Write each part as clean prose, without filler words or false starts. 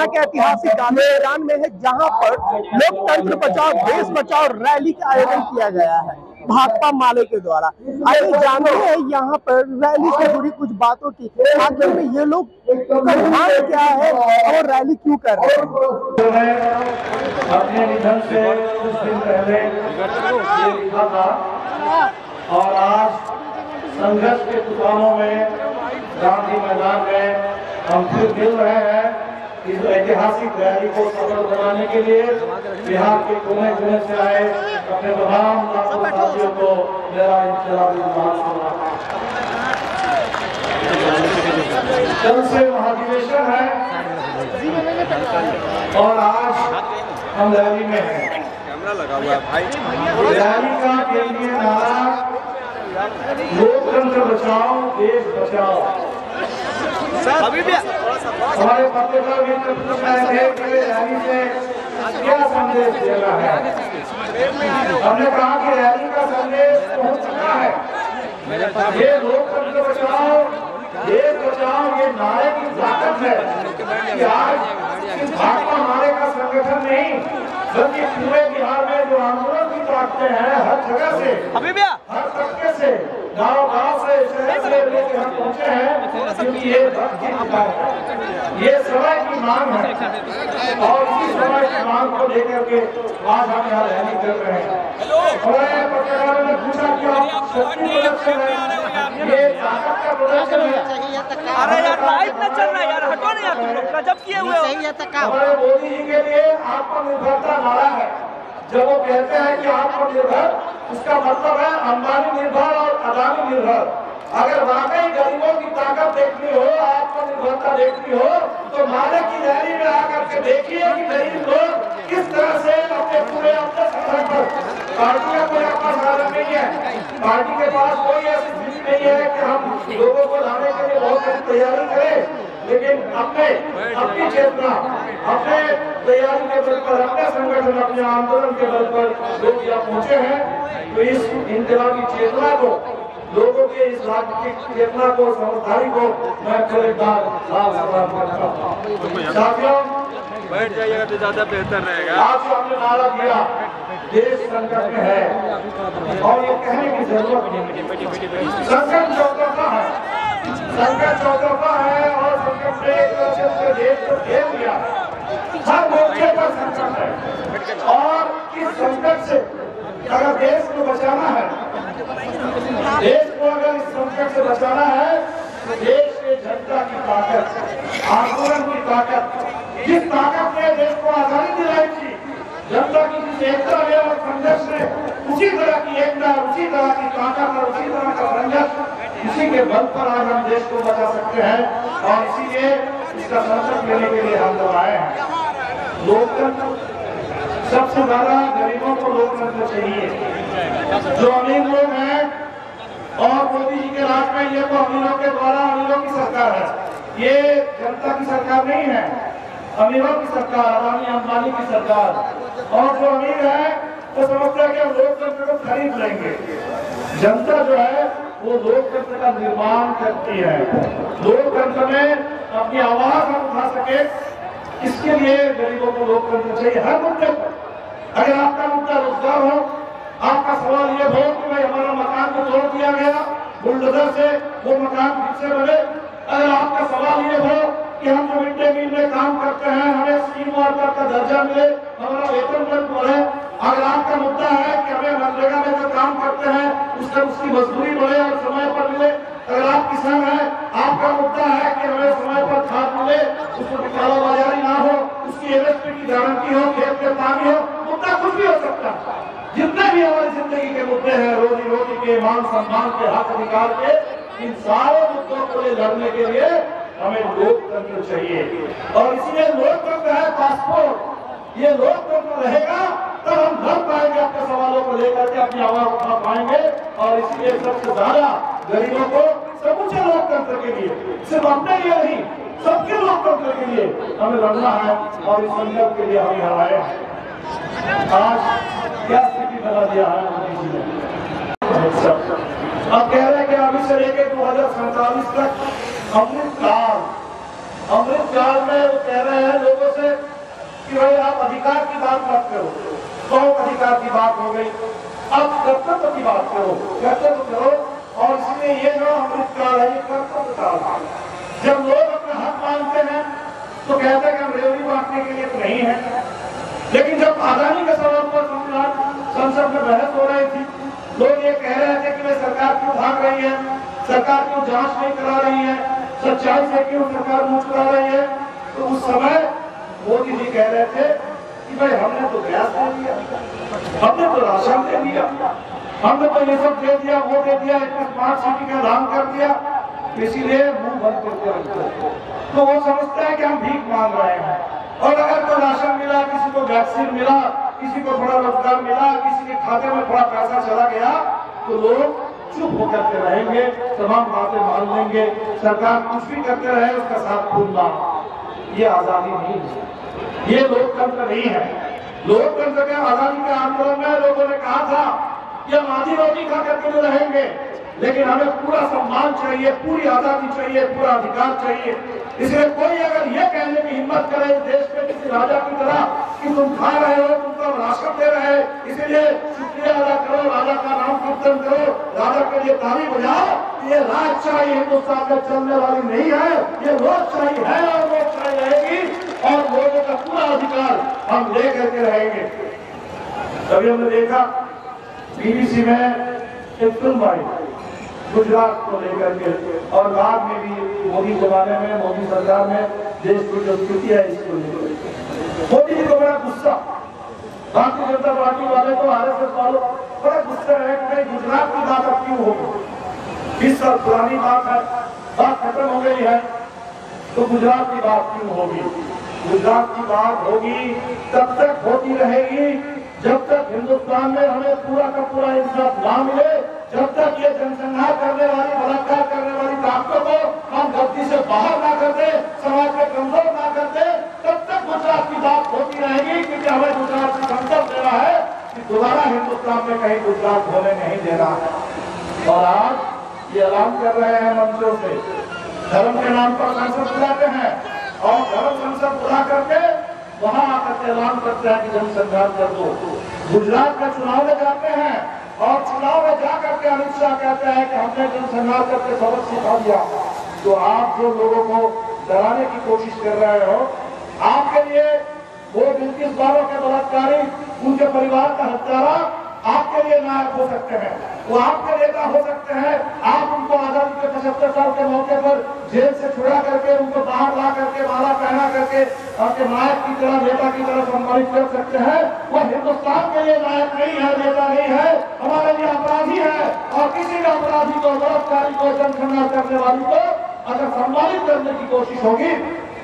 पटना के ऐतिहासिक गांधी मैदान में है, जहां पर लोकतंत्र बचाओ देश बचाओ रैली का आयोजन किया गया है भाकपा माले के द्वारा। आइए जानते हैं यहाँ पर रैली से जुड़ी कुछ बातों की, आखिर में ये लोग ध्यान क्या है और रैली क्यों कर रहे हैं। अपने निधन से कुछ दिन पहले लिखा था और आज संघर्ष के दुकानों में गांधी मैदान में हम फिर मिल रहे हैं इस ऐतिहासिक रैली को सफल बनाने के लिए। बिहार के कोने कोने से आए अपने तमाम साथियों को मेरा इंतजार कल से महाधिवेशन है और आज हम रैली में हैं। रैली का केंद्रीय नारा लोकतंत्र बचाओ देश बचाओ। हमारे पत्रकार मित्र पूछ रहे थे कि रैली से क्या संदेश देना है। हमने कहा कि रैली का संदेश पहुंच चुका है। ये लोकतंत्र बचाओ देश बचाओ ये नारे की ताकत है कि आज इस भाकपा माले का संगठन नहीं बल्कि पूरे बिहार में जो आंदोलन की ताकतें हैं हर जगह से हर तबके से गांव से शहर से लोग यहाँ पहुँचे हैं क्योंकि ये समय की मांग है और इसी समय की मांग को लेकर के आज हम यहाँ रैली कर रहे हैं। हमारे पत्रकारों ने पूछा कि आप शक्ति प्रदर्शन है ये ताकत का प्रदर्शन है। अरे यार लाइव में चल रहा है यार, हटो नहीं यार, तुम लोग गजब किए हुए हो। हमारे मोदी जी के लिए आत्मनिर्भरता नारा है। जब वो कहते हैं कि आत्मनिर्भर उसका मतलब है अंबानी निर्भर और अदानी निर्भर। अगर वाकई गरीबों की ताकत देखनी हो आत्मनिर्भरता देखनी हो तो माले की रैली में आकर के देखिए कि गरीब लोग किस तरह से अपने पूरे अपने संगठन पर पार्टी का कोई अपना साधन नहीं है। पार्टी के पास कोई ऐसी स्थिति नहीं है कि हम लोगों को लाने के लिए बहुत बड़ी तैयारी करें, लेकिन अपनी चेतना अपने तैयारी के बल पर अपने संगठन अपने आंदोलन के बल पर लोग यहाँ पहुंचे हैं। तो इस इंकलाबी चेतना को लोगों के इस राजनीतिक चेतना को समझदारी को मैं फिर एक बार साथियों बैठ जाइएगा तो ज्यादा बेहतर रहेगा। आज हमने नारा दिया देश संकट में है और ये कहने की जरूरत नहीं। संकट चौतरफा है, संकट चौतरफा है और संकट ने एक तरह से पूरे देश को घेर लिया। हर मोर्चे पर संकट है और इस संकट से अगर देश को बचाना है, देश को अगर इस संकट से बचाना है तो देश के जनता की ताकत आंदोलन की ताकत जिस ताकत ने देश को आजादी दिलाई थी जनता की जिस एकता ने और संघर्ष ने उसी तरह की एकता उसी तरह की ताकत और उसी तरह का संघर्ष इसी के बल पर आज हम देश को बचा सकते हैं और इसीलिए इसका संकल्प लेने के लिए हम लोग आए हैं। लोकतंत्र सबसे ज्यादा गरीबों को लोकतंत्र चाहिए। जो अमीर लोग हैं और मोदी जी के राज में ये तो अमीरों के द्वारा अमीरों की सरकार है, ये जनता की सरकार नहीं है। अमीरों की सरकार अदानी अंबानी की सरकार और जो अमीर है वो समझते हैं कि हम लोकतंत्र को खरीद लेंगे। जनता जो है वो लोकतंत्र का निर्माण करती है। लोकतंत्र में अपनी आवाज हम उठा सके इसके लिए गरीबों को लोकतंत्र चाहिए। हर मुद्दे पर अगर आपका मुद्दा रोजगार हो, आपका सवाल ये हो कि भाई हमारा मकान को तोड़ दिया गया बुलडोजर से वो मकान फिर से बने, अगर आपका सवाल ये हो कि हम जो मिड डे मील में काम करते हैं हमें स्कीम वर्कर का दर्जा मिले, हमारा वेतन बढ़े, अगर आपका मुद्दा है कि हमें मनरेगा में जो काम करते हैं उसकी मजदूरी बढ़े और समय पर मिले, अगर आप किसान हैं आपका मुद्दा है कि हमें समय पर खाद मिले, उसमें कालाबाजारी ना हो, उसकी एमएसपी की गारंटी हो, खेत में पानी हो, मुद्दा कुछ भी हो सकता है। जितने भी हमारी जिंदगी के मुद्दे हैं रोजी रोटी के मान सम्मान के हक अधिकार के, इन सारे मुद्दों को लड़ने के लिए हमें लोकतंत्र चाहिए और इसलिए लोकतंत्र है पासपोर्ट। ये लोकतंत्र रहेगा तब हम लड़ पाएंगे अपने सवालों को लेकर के अपनी आवाज उठा पाएंगे और इसलिए सबसे ज्यादा गरीबों को समूचे लोकतंत्र के लिए सिर्फ अपने लिए नहीं सबके लोकतंत्र के लिए हमें लड़ना है और इस संकल्प के लिए हम यहाँ आए हैं। आज क्या स्थिति बना दिया है मोदी जी ने। अब कह रहे हैं कि अभी से लेकर 2047 तक अमृत काल अमृतकाल में वो कह रहे हैं लोगों से कि भाई आप अधिकार की बात मत करो, बहुत अधिकार की बात हो गई, अब कर्तव्य की बात करो, कर्तव्य करो। और इसलिए ये जो अमृतकाल है ये कर्तव्य काल है। जब लोग अपना हक मांगते हैं तो कहते हैं कि हम रेवड़ी बांटने के लिए तो नहीं है। लेकिन जब आजादी के सवाल पर संसद में बहस हो रही थी, लोग ये कह रहे थे कि वे सरकार क्यों भाग रही है, सरकार क्यों जांच नहीं करा रही है, सच्चाई से क्यों सरकार मुंह चुरा रही है, तो उस समय मोदी जी कह रहे थे कि भाई हमने तो गैस दे दिया, हमने तो राशन दे दिया, हमने तो ये सब दे दिया, वो दे दिया, इतने स्मार्ट सिटी का ऐलान कर दिया, इसीलिए मुंह बंद करके रखते। तो वो समझते हैं कि हम भीख मांग रहे हैं। और अगर कोई राशन मिला, किसी को वैक्सीन मिला, किसी को थोड़ा रोजगार मिला, किसी के खाते में थोड़ा पैसा चला गया, तो लोग चुप होकर के रहेंगे, तमाम बातें मान लेंगे, सरकार कुछ भी करते रहे उसका साथ खुलना। ये आजादी नहीं है, ये लोकतंत्र नहीं है। लोकतंत्र के आजादी के आंदोलन में लोगों ने कहा था कि हम आधी रोटी खा करके तो रहेंगे, लेकिन हमें पूरा सम्मान चाहिए, पूरी आजादी चाहिए, पूरा अधिकार चाहिए। इसलिए कोई अगर ये कहने की हिम्मत करे इस देश में किसी राजा की तरह कि तुम खा रहे हो, तुमको राशन दे रहे हैं, इसीलिए शुक्रिया अदा करो, राजा का नाम कीर्तन करो, राजा के लिए ताली बजाओ, ये राजशाही हिंदुस्तान में चलने वाली नहीं है, ये लोकशाही है और लोकशाही रहेगी और लोगों का पूरा अधिकार हम ले करके रहेंगे। तभी हमने देखा BBC में एक फिल्म आई गुजरात को लेकर के, और बाद में भी मोदी जमाने में, मोदी सरकार में देश की जो स्थिति है इसको लेकर मोदी जी को बड़ा गुस्सा, भारतीय जनता पार्टी वाले को, RSS वालों बड़ा गुस्सा है कि भाई गुजरात की बात अब क्यों होगी, 20 साल पुरानी बात है, बात खत्म हो गई है, तो गुजरात की बात क्यों होगी। गुजरात की बात होगी तब तक होती रहेगी जब तक हिंदुस्तान में हमें पूरा का पूरा इंसाफ ना मिले, जब तक ये जनसंहार करने वाली, बलात्कार करने वाली ताकतों को हम गद्दी से बाहर ना कर दे, समाज में कमजोर ना कर दे, तब तक गुजरात की बात होती रहेगी। क्योंकि हमें गुजरात से संकल्प देना है कि दोबारा हिंदुस्तान में कहीं गुजरात होने नहीं देना है। और आज ये ऐलान कर रहे हैं मंचों से, धर्म के नाम पर संसद बुलाते हैं और धर्म संसद बुला करके वहां आकर के ऐलान करते हैं कि जनसंहार कर दो। गुजरात में चुनाव में जाते हैं और चुनाव में जाकर के अमित शाह कहते हैं कि हमने जनसंहार करके सबक सिखा दिया। तो आप जो लोगों को डराने की कोशिश कर रहे हो, आपके लिए वो 29 के बलात्कारी, उनके परिवार का हत्यारा आपके लिए नायक हो सकते हैं, वो आपके नेता हो सकते हैं। आप उनको आजादी के 75 साल के मौके पर जेल से छुड़ा करके, उनको बाहर ला करके, माला पहना करके आपके नायक की तरह, नेता की तरह सम्मानित कर सकते हैं। वो हिंदुस्तान के लिए नायक नहीं है, नेता नहीं है, हमारे लिए अपराधी है। और किसी भी अपराधी को, बलात्कारी को, जनसंहार करने वाली को अगर सम्मानित करने की कोशिश होगी,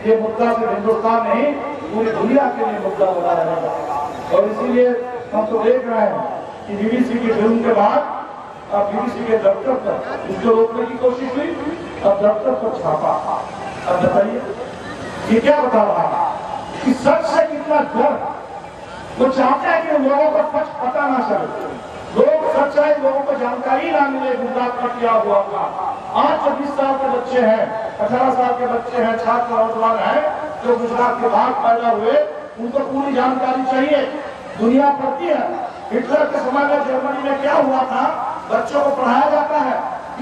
ये मुद्दा सिर्फ हिंदुस्तान नहीं पूरी दुनिया के लिए मुद्दा बना रहेगा। और इसीलिए हम तो देख रहे हैं कि BBC की फिल्म के बाद अब BBC के दफ्तर पर इसको रोकने की कोशिश हुई, अब दफ्तर पर छापा। अब बताइए ये क्या बता रहा है कि सच से कितना डर। वो चाहते हैं कि लोगों को सच पता ना चले, लोग सच्चाई, लोगों को जानकारी ना मिले गुजरात में क्या हुआ था। आज 20 साल के बच्चे हैं, 18 साल के बच्चे हैं, छात्र नौजवान हैं जो गुजरात के बाद पैदा हुए, उनको पूरी जानकारी चाहिए। दुनिया पढ़ती है हिटलर के समय में जर्मनी में क्या हुआ था, बच्चों को पढ़ाया जाता है।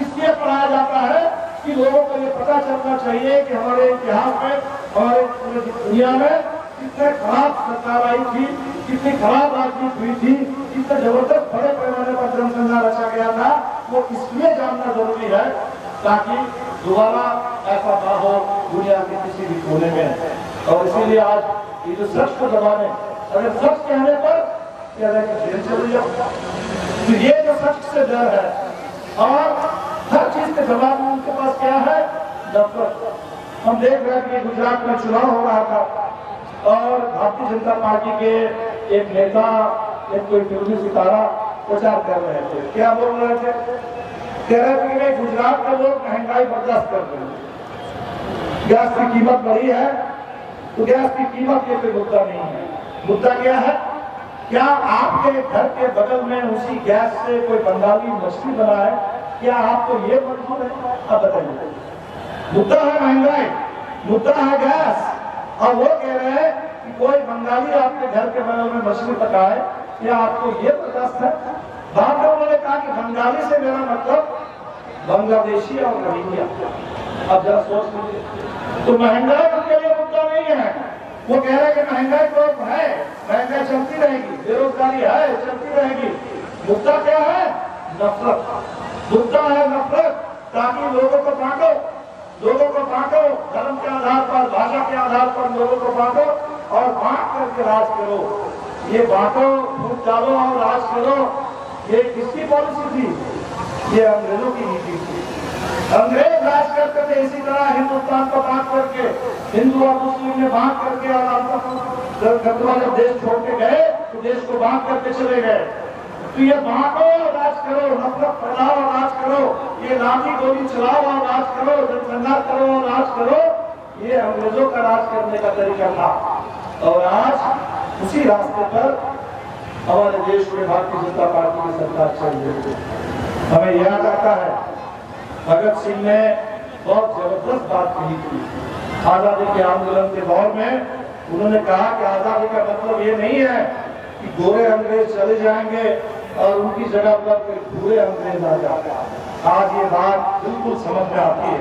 इसलिए पढ़ाया जाता है कि लोगों को ये पता चलना चाहिए कि हमारे इतिहास में, हमारे पूरी दुनिया में कितने खराब सरकार आई थी, कितनी खराब राजनीति हुई थी, कितने जबरदस्त बड़े पैमाने पर जनसंहार रचा गया था। वो इसलिए जानना जरूरी है ताकि दोबारा ऐसा ना हो दुनिया के किसी भी कोने में। और इसीलिए आज ये जो सच को दबाने, अगर सच कहने पर जेल चले जाओ, तो ये जो सच से डर है और हर चीज के जवाब में उनके पास क्या है, नफरत। हम देख रहे हैं कि गुजरात में चुनाव हो रहा था और भारतीय जनता पार्टी के एक नेता, एक कोई फिल्मी सितारा प्रचार कर रहे थे। क्या बोल रहे थे? कह रहे थे कि गुजरात के लोग महंगाई बर्दाश्त कर रहे हैं, गैस की कीमत बढ़ी है, तो गैस की कीमत ये कोई मुद्दा नहीं है। मुद्दा क्या है? क्या आपके घर के बगल में उसी गैस से कोई बंगाली मछली बना है? क्या आपको ये मंजूर है? अब बताइए। मुद्दा है महंगाई, मुद्दा है गैस। और वो कह रहे हैं कि कोई बंगाली आपके घर के बगल में मछली पकाए, क्या आपको ये बर्दाश्त है? बाद में उन्होंने कहा कि बंगाली से मेरा मतलब बांग्लादेशी और रोहिंग्या। अब जरा सोच लीजिए, तो महंगाई उनके लिए मुद्दा नहीं है। वो कह रहे हैं कि महंगाई तो है, महंगाई चलती रहेगी, बेरोजगारी है, चलती रहेगी। मुद्दा क्या है? नफरत। मुद्दा है नफरत, ताकि लोगों को बांटो, लोगों को बांटो, धर्म के आधार पर, भाषा के आधार पर लोगों को बांटो और बांट करके राज करो। ये बांटो, फूट डालो और राज करो, ये किसकी पॉलिसी थी? ये अंग्रेजों की नीति थी। अंग्रेज राज करते थे इसी तरह हिंदुस्तान को बांट करके, हिंदू और मुस्लिम ने बांट करके, और जब देश छोड़ के गए तो देश को बांट करके चले गए। तो ये बांटो राज करो, नफरत फैलाओ और राज करो, ये लाठी गोली चलाओ और राज करो, जनसंहार करो और राज करो, ये अंग्रेजों का राज करने का तरीका था। और आज उसी रास्ते पर हमारे देश में भारतीय जनता पार्टी की सरकार चल रही है। हमें याद आता है भगत सिंह ने बहुत जबरदस्त बात कही थी आजादी के आंदोलन के दौर में। उन्होंने कहा कि आजादी का मतलब ये नहीं है कि गोरे अंग्रेज चले जाएंगे और उनकी जगह पर कोई भूरे अंग्रेज आ जाएगा। आज ये बात बिल्कुल समझ में आती है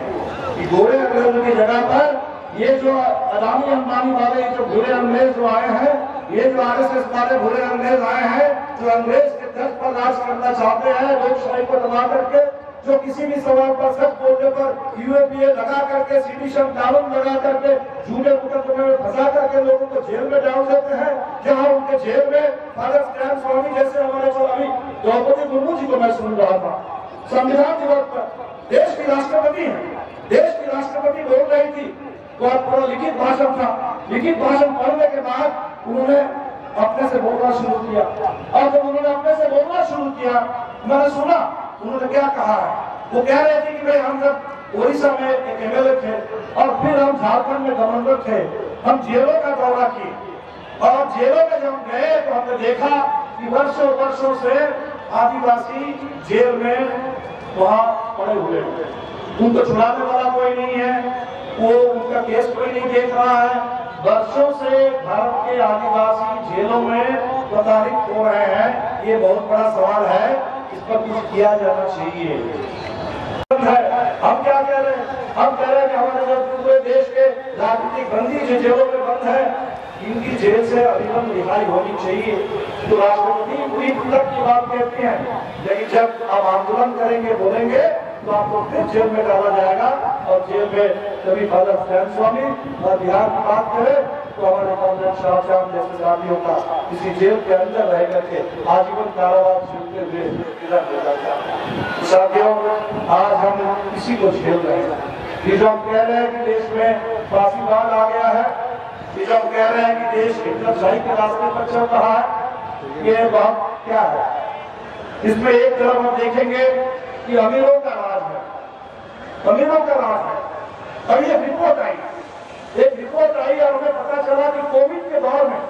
कि गोरे अंग्रेजों की जगह पर ये जो अदानी अंबानी वाले जो भूरे अंग्रेज जो आए हैं, ये जो आरएसएस वाले भूरे अंग्रेज आए हैं, जो अंग्रेज के तर्ज पर राज करना चाहते हैं, लोकशाही को दबा करके, जो किसी भी सवाल पर सच बोलने पर यूएपीए लगा करके, सीडिशन कानून लगा करके, झूठे मुकदमे में फंसा करके लोगों को जेल में डाल देते हैं। जहां उनके जेल में फादर स्टैन स्वामी जैसे हमारे जो अभी द्रौपदी मुर्मू जी को मैं सुन रहा था, संविधान दिवस पर देश की राष्ट्रपति है, देश की राष्ट्रपति बोल रही थी, बहुत बड़ा लिखित भाषण था। लिखित भाषण पढ़ने के बाद उन्होंने अपने से बोलना शुरू किया, और जब उन्होंने अपने से बोलना शुरू किया, मैंने सुना उन्होंने क्या कहा है। वो कह रहे थे कि भाई हम जब ओडिशा में एक एमएलए थे और फिर हम झारखंड में गवर्नर थे, हम जेलों का दौरा किए, और जेलों में जब गए तो हमने देखा कि वर्षों वर्षों से आदिवासी जेल में वहां पड़े हुए, उनको छुड़ाने वाला कोई नहीं है, वो उनका केस कोई नहीं देख रहा है। वर्षों से भारत के आदिवासी जेलों में प्रताड़ित हो रहे हैं। ये बहुत बड़ा सवाल है, इस पर कुछ किया जाना चाहिए। हम क्या कह रहे हैं? हम कह रहे हैं कि हमारे जो पूरे देश के राजनीतिक बंदी जो जेलों में बंद है, इनकी जेल से अविलंब रिहाई होनी चाहिए। तो राष्ट्रपति पूरी तक की बात कहती है, लेकिन जब आप आंदोलन करेंगे, बोलेंगे, तो आपको फिर जेल में डाला जाएगा। और जेल में कभी फादर स्टैन स्वामी और बिहार की बात करें तो हमारे कॉमरेड शाहजहां जैसे गांधियों का किसी जेल के अंदर रह करके आजीवन कारावास झेलते हुए इधर हो जाता है। साथियों, आज हम इसी को झेल रहे हैं। जो हम कह रहे हैं कि देश में फांसीवाद आ गया है, जो हम कह रहे हैं कि देश हिटलरशाही के रास्ते पर चल रहा है, ये बात क्या है? इसमें एक तरफ हम देखेंगे कि अमीरों का राज है, अमीरों का राज है। और ये रिपोर्ट आई, एक रिपोर्ट आई और हमें पता चला कि कोविड के दौर में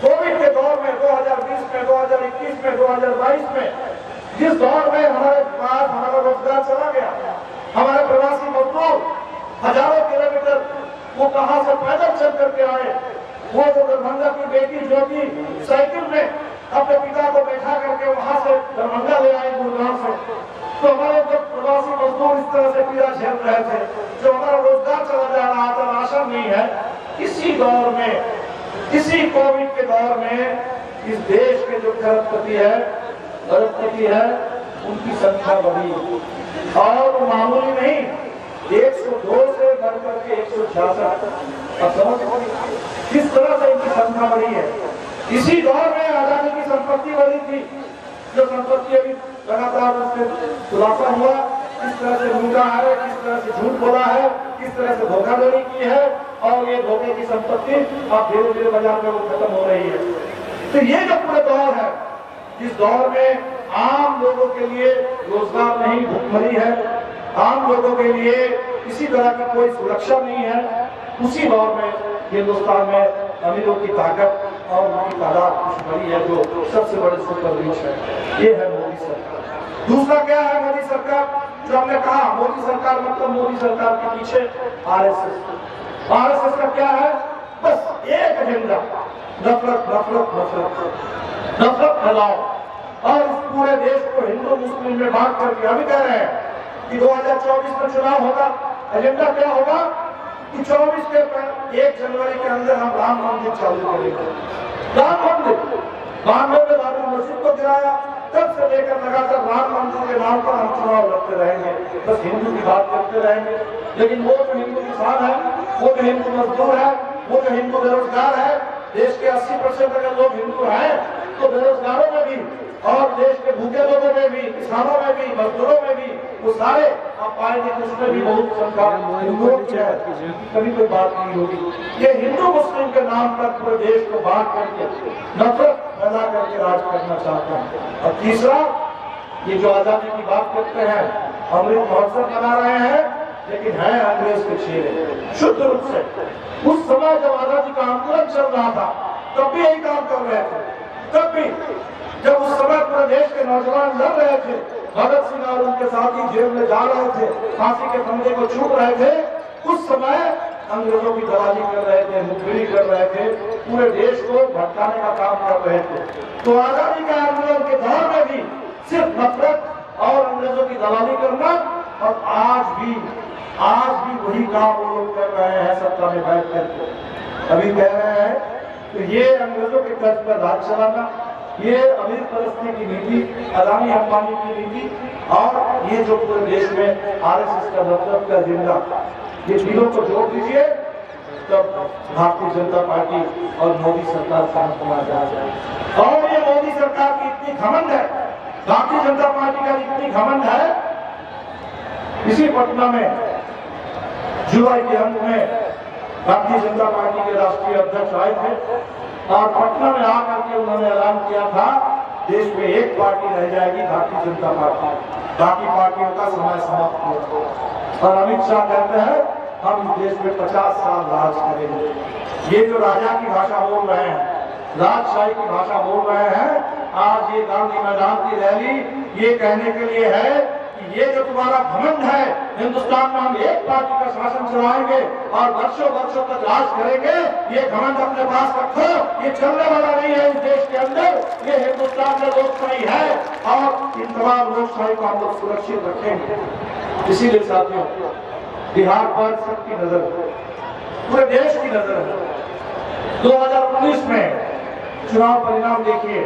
2020 में, 2021 में, 2022 में, जिस दौर में हमारे पास हमारा रोजगार चला गया, हमारे प्रवासी मजदूर हजारों किलोमीटर वो कहां से पैदल चल करके आए, वो जो दरभंगा की बेटी जो कि साइकिल में अपने पिता को बैठा करके वहां से दरभंगा ले आए गुड़गांव से, तो हमारे जब प्रवासी मजदूर इस तरह से पीड़ा झेल रहे थे, जो हमारा रोजगार चला जा रहा था, राशन नहीं है, इसी दौर में, इसी कोविड के दौर में इस देश के जो खरबपति है, उनकी संख्या बढ़ी, और वो मामूली नहीं, 102 से बढ़कर के 166। अब समझ किस तरह से इनकी संख्या बढ़ी है। इसी दौर में आजादी की संपत्ति बढ़ी थी, जो संपत्ति अभी लगातार उससे खुलासा हुआ, किस तरह से लूटा है, किस तरह से झूठ बोला है, किस तरह से धोखाधड़ी की है, और ये धोखे की संपत्ति अब धीरे धीरे बाजार में वो खत्म हो रही है। तो ये जो पूरा दौर है, जिस दौर में आम लोगों के लिए रोजगार नहीं, भूखमरी है, आम लोगों के लिए किसी तरह की कोई सुरक्षा नहीं है, उसी दौर में हिंदुस्तान में अमीरों की ताकत और उनकी तादाद कुछ बड़ी है, जो सबसे बड़े सुपर रिच है। ये है मोदी सरकार। दूसरा क्या है मोदी सरकार? जो हमने कहा मोदी सरकार मतलब मोदी सरकार के पीछे आरएसएस, आरएसएस का क्या है? बस एक एजेंडा, नफरत नफरत नफरत नफरत फैलाओ और इस पूरे देश को हिंदू मुस्लिम में बांट करके अभी कह रहे हैं कि 2024 में चुनाव होगा। एजेंडा क्या होगा कि 24 के 1 जनवरी के अंदर हम राम मंदिर चालू करेंगे। राम मंदिर 92 में बाबरी मस्जिद को गिराया, तब से लेकर लगातार राम मंदिर के नाम पर हम चुनाव लड़ते रहेंगे, बस हिंदू की बात करते रहेंगे। लेकिन वो जो हिंदू किसान है, वो जो हिंदू मजदूर है, वो जो हिंदू बेरोजगार है, देश के 80% अगर लोग हिंदू हैं तो बेरोजगारों में भी और देश के भूखे लोगों में भी, किसानों में भी, मजदूरों में भी, वो सारे आप पाएंगे कि उसमें भी बहुत संख्या हिंदुओं की है, कभी कोई बात नहीं होगी। ये हिंदू मुस्लिम के नाम पर पूरे देश को बांट करके नफरत पैदा करके राज करना चाहते हैं। और तीसरा, ये जो आजादी की बात करते हैं, अमृत महोत्सव मना रहे हैं, लेकिन है अंग्रेज के चेहरे शुद्ध रूप से। उस समय जब आजादी का आंदोलन चल रहा था तब भी यही काम कर रहे थे। तब भी जब उस समय पूरे देश के नौजवान लड़ रहे थे, भगत सिंह और उनके साथी जेल में जा रहे थे, फांसी के फंदे को छूट रहे थे, उस समय अंग्रेजों की दलाली कर रहे थे, मुखबिरी कर रहे थे, पूरे देश को भटकाने का काम कर रहे थे। तो आजादी के आंदोलन के दौर में भी सिर्फ नफरत और अंग्रेजों की दलाली करना, और आज भी वही काम वो लोग कर रहे हैं सत्ता में बैठ कर। अभी कह रहे हैं तो ये अंग्रेजों के कर्ज पर राज चलाना, ये अमीर परस्ती की नीति, अदानी अंबानी की नीति, और ये जो पूरे देश में आरएसएस का नफरत का एजेंडा, ये तीनों को जोड़ दीजिए तब भारतीय जनता पार्टी और मोदी सरकार समझ में आ जाए। और ये मोदी सरकार की इतनी घमंड है, भारतीय जनता पार्टी का इतनी घमंड है, इसी पटना में जुलाई के अंत में भारतीय जनता पार्टी के राष्ट्रीय अध्यक्ष आए थे और पटना में आकर के उन्होंने ऐलान किया था देश में एक पार्टी रह जाएगी, भारतीय जनता पार्टी, बाकी पार्टियों का समय समाप्त हो। और अमित शाह कहते हैं हम इस देश में 50 साल राज करेंगे। ये जो राजा की भाषा बोल रहे हैं, राजशाही की भाषा बोल रहे हैं, आज ये गांधी मैदान की रैली ये कहने के लिए है कि ये जो तुम्हारा घमंड है, हिंदुस्तान में हम एक पार्टी का शासन चलाएंगे और वर्षों वर्षों तक राज करेंगे, ये घमंड अपने पास रखो, ये चलने वाला नहीं है इस देश के अंदर। ये हिंदुस्तान में लोकशाही है और इन तमाम लोकशाही को हम लोग सुरक्षित रखेंगे। इसीलिए साथियों, बिहार पर सबकी नजर, पूरे देश की नजर है। 2019 में चुनाव परिणाम देखिए,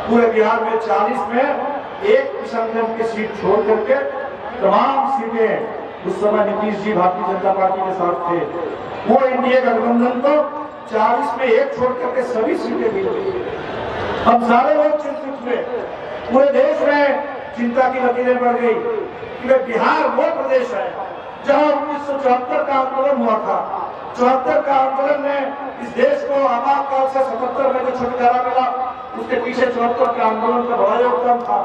पूरे बिहार में 40 में एक किशनगंज की सीट छोड़ करके तमाम सीटें उस समय नीतीश जी भारतीय जनता पार्टी के साथ थे, वो एनडीए गठबंधन को 40 में एक छोड़ करके सभी सीटें मिल गई। अब सारे लोग चिंतित हुए, पूरे देश में चिंता की लकीरें बढ़ गई कि बिहार वो प्रदेश है जहां 1974 का आंदोलन हुआ था। 74 का आंदोलन में इस देश को आपातकाल से 77 में जो छुटकारा मिला, उसके पीछे 74 के आंदोलन का बड़ा योगदान था।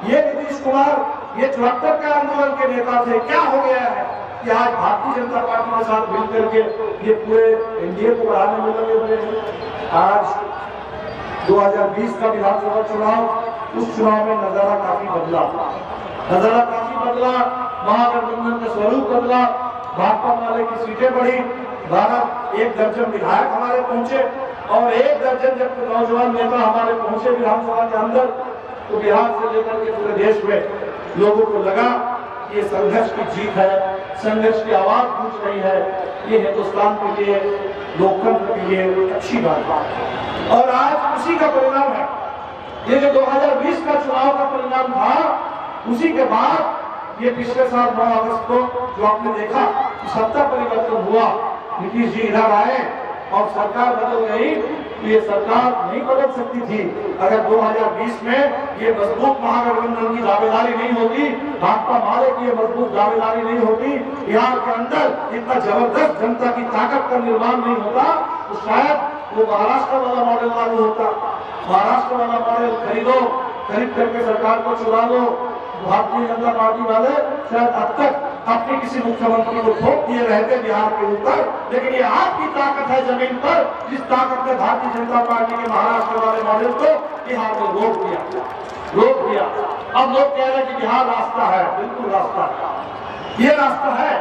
ये नीतीश कुमार ये 74 के आंदोलन के नेता थे। क्या हो गया है कि आज भारतीय जनता पार्टी के साथ मिलकर के ये पूरे एनडीए को बढ़ाने में लगे हुए हैं। आज 2020 का विधानसभा चुनाव, उस चुनाव में नजारा काफी बदला, महागठबंधन का स्वरूप बदला, भाजपा वाले की सीटें बढ़ी, 1 दर्जन विधायक हमारे पहुंचे और 1 दर्जन जब नौजवान नेता हमारे पहुंचे विधानसभा के अंदर, तो बिहार से लेकर के पूरे देश में लोगों को लगा ये संघर्ष की जीत है, संघर्ष की आवाज गूंज रही है, ये हिंदुस्तान के लिए, लोकतंत्र के लिए अच्छी बात है। और आज उसी का परिणाम है, ये जो 2020 का चुनाव का परिणाम था, उसी के बाद ये पिछले साल 9 अगस्त को जो आपने देखा कि सत्ता परिवर्तन हुआ, नीतीश जी इधर आए और सरकार बदल गई, तो ये सरकार नहीं बदल सकती थी अगर 2020 में ये मजबूत महागठबंधन की दावेदारी नहीं होती, भाजपा माले की ये मजबूत दावेदारी नहीं होती, बिहार के अंदर इतना जबरदस्त जनता की ताकत का निर्माण नहीं होता, तो शायद वो महाराष्ट्र वाला मॉडल लागू होता। महाराष्ट्र वाला मॉडल खरीद करके सरकार को चुरा लो, भारतीय जनता पार्टी वाले शायद अब तक अपने किसी मुख्यमंत्री को ठोक दिए रहते बिहार के ऊपर। लेकिन ये आपकी ताकत है जमीन पर, जिस ताकत ने भारतीय जनता पार्टी के महाराष्ट्र वाले मॉडल को बिहार में रोक दिया। अब लोग कह रहे हैं कि बिहार रास्ता है, बिल्कुल रास्ता है, ये रास्ता है,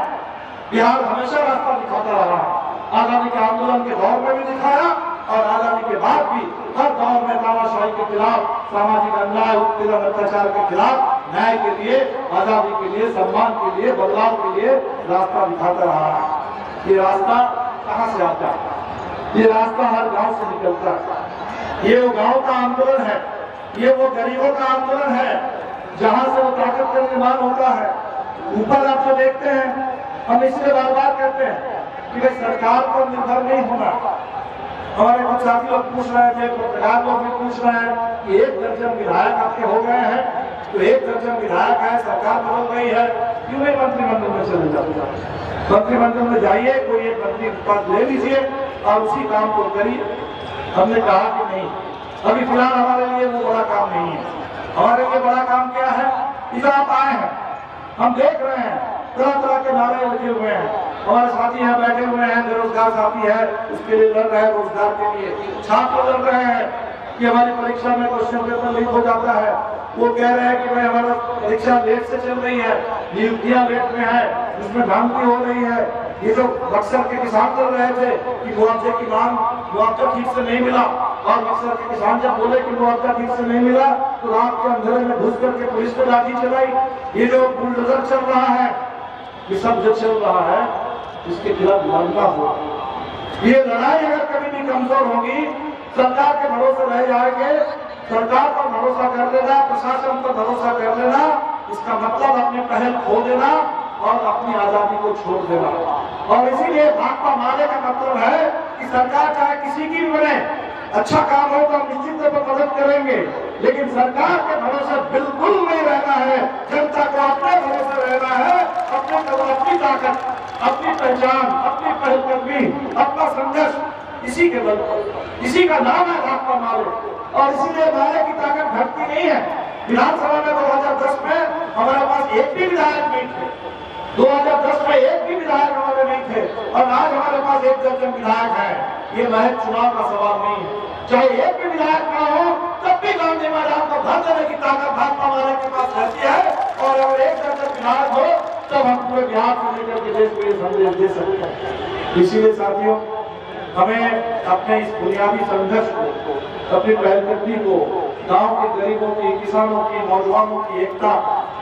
बिहार हमेशा रास्ता दिखाता रहा है। आजादी के आंदोलन के दौर में भी दिखाया और आजादी के बाद भी हर दौर में तानाशाही के खिलाफ, सामाजिक अन्याय, उत्पीड़न, अत्याचार के खिलाफ न्याय के लिए, आजादी के लिए, सम्मान के लिए, बदलाव के लिए रास्ता दिखाता रहा है। ये रास्ता कहाँ से आता है? ये रास्ता हर गांव से निकलता है। ये वो गांव का आंदोलन है, ये वो गरीबों का आंदोलन है, जहां से वो ताकत का निर्माण होता है। ऊपर आप जो देखते हैं, हम इसलिए बार बार कहते हैं कि भाई सरकार पर निर्भर नहीं होना। हमारे कुछ साथी लोग पूछ रहे थे, पत्रकार लोग भी पूछ रहे हैं कि 1 दर्जन विधायक आपके हो गए हैं, तो 1 दर्जन विधायक है, सरकार बदल गई है, क्यों नहीं मंत्रिमंडल में चले जाते? मंत्रिमंडल में जाइए, कोई एक मंत्री पद ले लीजिए और उसी काम को करिए। हमने कहा कि नहीं, अभी फिलहाल हमारे लिए वो बड़ा काम नहीं है। हमारे लिए बड़ा काम क्या है? इधर आप आए हैं, हम देख रहे हैं तरह तरह के नारे लगे हुए हैं। हमारे साथी यहाँ बैठे हुए हैं, बेरोजगार साथी है, उसके लिए लड़ रहे हैं, रोजगार के लिए। छात्र लड़ रहे हैं कि हमारी परीक्षा में क्वेश्चन पेपर लीक हो जाता है। वो कह रहे हैं कि भाई हमारा परीक्षा लेट से चल रही है, नियुक्तियां लेट में है, उसमें भ्रांति हो रही है। ये जो बक्सर के किसान चल रहे थे कि मुआवजे की मांग, मुआवजा ठीक से नहीं मिला, और बक्सर के किसान जब बोले कि मुआवजा ठीक से नहीं मिला तो रात के अंधेरे में घुस करके पुलिस पे लाठी चलाई। ये जो बुलडोजर चल रहा है, ये सब जो चल रहा है, इसके खिलाफ लड़ना होगा। ये लड़ाई अगर कभी भी कमजोर होगी, सरकार के भरोसे रह जाएंगे, सरकार पर भरोसा कर लेना, प्रशासन पर भरोसा कर लेना, इसका मतलब अपनी पहल खो देना और अपनी आजादी को छोड़ देना। और इसीलिए भाकपा मारे का मतलब है कि सरकार चाहे किसी की भी बने, अच्छा काम हो तो हम निश्चित तौर पर मदद करेंगे, लेकिन सरकार के भरोसे बिल्कुल नहीं रहना है। जनता को अपने भरोसे रहना है, अपने अपनी ताकत, अपनी पहचान, अपनी पहलकदमी, अपना संघर्ष, इसी के बल पर। इसी का नाम है भाकपा माले। और इसीलिए माले की ताकत घटती नहीं है। विधानसभा में 2010 में हमारे पास एक भी विधायक नहीं थे, 2010 में एक भी विधायक हमारे नहीं थे, और आज हमारे पास 1 दर्जन विधायक है। ये महज चुनाव का सवाल नहीं है। चाहे एक भी विधायक ना हो, तब भी गांधी मैदान को भर देने की ताकत भाकपा माले के पास रहती है। और अगर 1 दर्जन विधायक हो, तब हम पूरे बिहार से लेकर के देश को ये संदेश दे सकते हैं। इसीलिए साथियों, हमें अपने इस बुनियादी संघर्ष को, अपनी पहलकदमी को, गांव के गरीबों की, किसानों की, नौजवानों की एकता,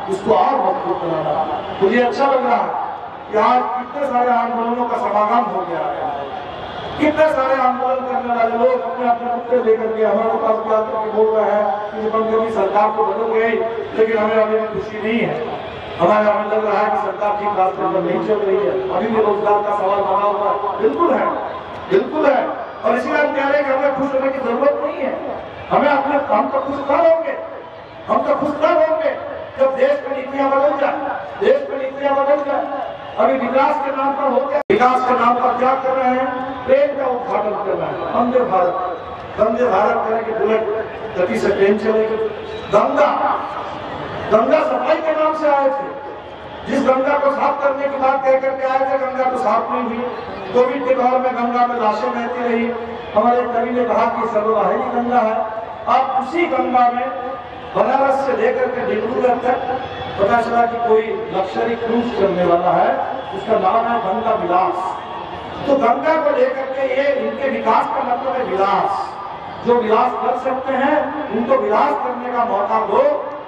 उसको और मजबूत बनाना। मुझे अच्छा लग रहा है कि आज कितने सारे आंदोलनों का समागम हो गया है। कितने सारे आंदोलन करने वाले लोग अपने अपने मुद्दे लेकर के हमारे पास भी आकर के बोल रहे हैं कि पंजाबी सरकार तो बदल गई, लेकिन हमें अभी भी खुशी नहीं है। हमें लग रहा है कि सरकार ठीक रास्ते पर नहीं चल रही है, अभी भी रोजगार का सवाल बना हुआ है। बिल्कुल है, बिल्कुल है। और इसीलिए हम कह रहे हैं कि हमें खुश होने की जरूरत नहीं है। हम तो खुश कब होंगे, हम तो खुश कब होंगे जब देश में नीतियां बदल जाए, देश में नीतियां बदल जाए। अभी विकास के नाम पर हो गया, विकास के नाम पर क्या कर रहे हैं? ट्रेन का उद्घाटन कर रहे हैं, वंदे भारत, वंदे भारत करेंगे, बुलेट गति से ट्रेन चलेगी। गंगा सफाई के नाम से आए थे, जिस गंगा को साफ करने की बात कह करके आए थे, गंगा को साफ नहीं हुई। कोविड के दौर में गंगा में लाशें बहती रही। हमारे कवि ने कहा कि सर्ववाहिनी गंगा है। अब उसी गंगा में बनारस से लेकर के डिब्रूगढ़ तक पता चला कि कोई लग्जरी क्रूज चलने वाला है, उसका नाम है गंगा विलास। तो गंगा को लेकर के ये इनके विकास का मतलब है विलास। जो विलास कर सकते हैं उनको विलास करने का मौका दो,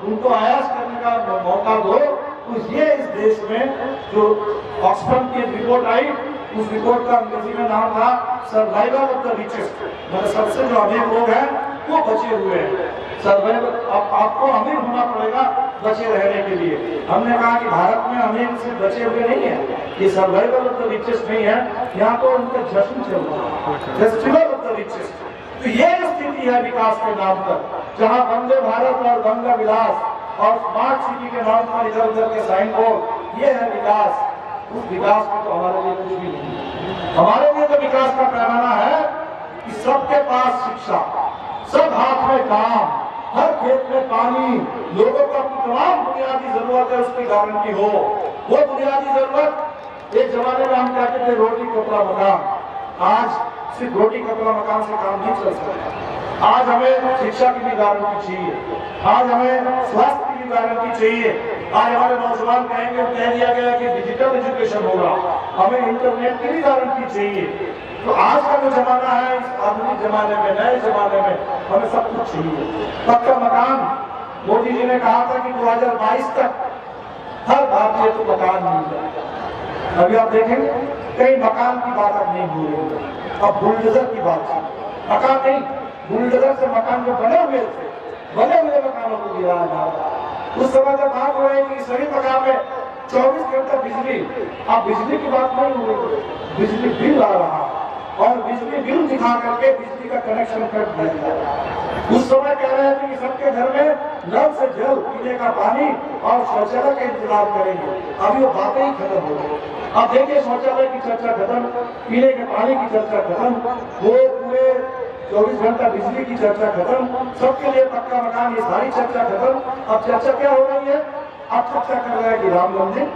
उनको आयास करने का मौका दो। तो ये इस देश में जो ऑक्सफर्ड की रिपोर्ट आई, उस रिपोर्ट का अंग्रेजी में नाम था सर्वाइवल ऑफ द रिचेस्ट, मतलब सबसे जो अमीर लोग हैं वो बचे हुए हैं। सर्वाइवल, अब आपको अमीर होना पड़ेगा बचे रहने के लिए। हमने कहा कि भारत में अमीर से बचे हुए नहीं है, ये सर्वाइवल ऑफ द रिचेस्ट नहीं है, यहाँ तो उनका जश्न चल रहा है, फेस्टिवल ऑफ द रिचेस्ट। तो ये स्थिति है विकास के नाम पर, जहाँ वंदे भारत और गंगा विलास और स्मार्ट सिटी के नाम पर इधर उधर के साइन बोर्ड, ये है विकास। उस विकास में तो हमारे लिए कुछ भी नहीं है। हमारे लिए तो विकास का पैमाना है कि सबके पास शिक्षा, सब हाथ में काम, हर खेत में पानी, लोगों को अपनी तमाम बुनियादी जरूरत है उसकी गारंटी हो। वो बुनियादी जरूरत, एक जमाने में हम कहते थे रोटी कपड़ा मकान, आज सिर्फ रोटी कपड़ा मकान से काम नहीं चल सकता। आज हमें शिक्षा की भी गारंटी चाहिए, आज हमें स्वास्थ्य की भी गारंटी चाहिए, आज हमारे नौजवान कहेंगे, कह दिया गया कि डिजिटल एजुकेशन होगा, हमें इंटरनेट की भी गारंटी चाहिए। तो आज का जो जमाना है, इस आधुनिक जमाने में, नए जमाने में हमें सब कुछ चाहिए। पक्का मकान, मोदी जी ने कहा था कि 2022 तक हर भारतीय को मकान मिल जाएगा। अभी आप देखेंगे कई मकान की बात अब नहीं हो रही, अब बुलडोजर की बात है। मकान नहीं, बुलडोजर से मकान जो बने हुए थे, बने हुए मकानों को गिराया जा रहा है। उस समय जब बात हो रही कि सभी मकान में 24 घंटा बिजली, अब बिजली की बात नहीं हो रही, बिजली बिल आ रहा और बिजली बिल दिखा करके बिजली का कनेक्शन कट दिया। उस समय कह रहे थे कि सबके घर में नल से जल, पीने का पानी और शौचालय का इंतजाम करेंगे। अभी वो बातें ही खत्म हो गई। अब देखिए शौचालय की चर्चा खत्म, पीने के पानी की चर्चा खत्म, वो पूरे 24 घंटा बिजली की चर्चा खत्म, सबके लिए पक्का मकान, ये सारी चर्चा खत्म। अब चर्चा क्या हो रही है? आप चर्चा कर रहे हैं कि राम मंदिर,